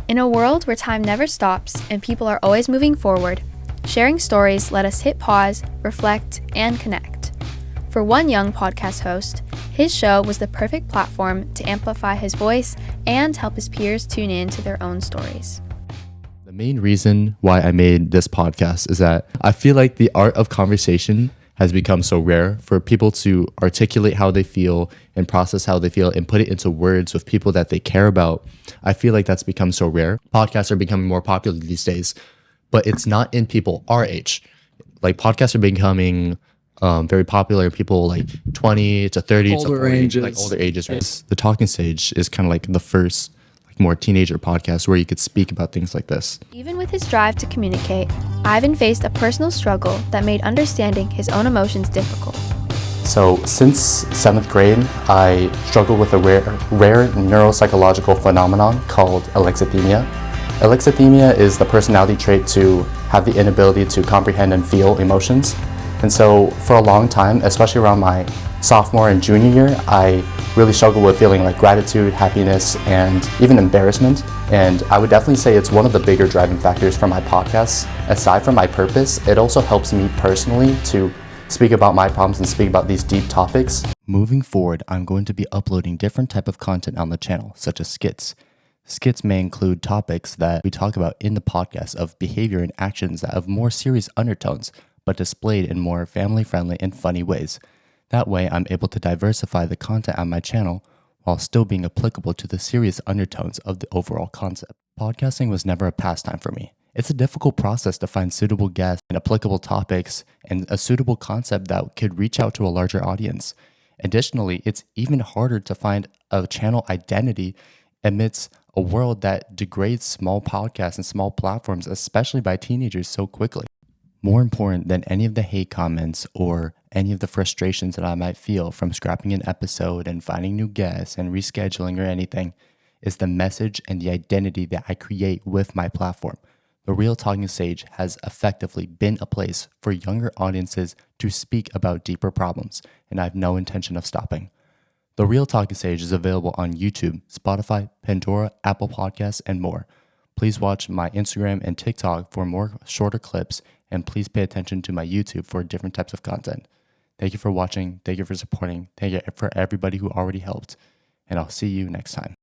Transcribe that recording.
In a world where time never stops and people are always moving forward, sharing stories let us hit pause, reflect, and connect. For one young podcast host, his show was the perfect platform to amplify his voice and help his peers tune in to their own stories. The main reason why I made this podcast is that I feel like the art of conversation has become so rare for people to articulate how they feel and process how they feel and put it into words with people that they care about. I feel like that's become so rare. Podcasts are becoming more popular these days, but it's not in people our age. Like podcasts are becoming very popular in people like 20 to 30 older to 40, ages. like older ages. Right? The talking stage is kind of like the first more teenager podcast where you could speak about things like this. Even with his drive to communicate, Ivan faced a personal struggle that made understanding his own emotions difficult. So since 7th grade, I struggled with a rare neuropsychological phenomenon called alexithymia. Alexithymia is the personality trait to have the inability to comprehend and feel emotions. And so for a long time, especially around my sophomore and junior year, I really struggled with feeling like gratitude, happiness, and even embarrassment. And I would definitely say it's one of the bigger driving factors for my podcasts. Aside from my purpose, it also helps me personally to speak about my problems and speak about these deep topics. Moving forward, I'm going to be uploading different type of content on the channel, such as skits. Skits may include topics that we talk about in the podcast of behavior and actions that have more serious undertones, but displayed in more family-friendly and funny ways. That way, I'm able to diversify the content on my channel while still being applicable to the serious undertones of the overall concept. Podcasting was never a pastime for me. It's a difficult process to find suitable guests and applicable topics and a suitable concept that could reach out to a larger audience. Additionally, it's even harder to find a channel identity amidst a world that degrades small podcasts and small platforms, especially by teenagers, so quickly. More important than any of the hate comments or any of the frustrations that I might feel from scrapping an episode and finding new guests and rescheduling or anything is the message and the identity that I create with my platform. The Real Talking Stage has effectively been a place for younger audiences to speak about deeper problems, and I have no intention of stopping. The Real Talking Stage is available on YouTube, Spotify, Pandora, Apple Podcasts, and more. Please watch my Instagram and TikTok for more shorter clips, and please pay attention to my YouTube for different types of content. Thank you for watching. Thank you for supporting. Thank you for everybody who already helped. And I'll see you next time.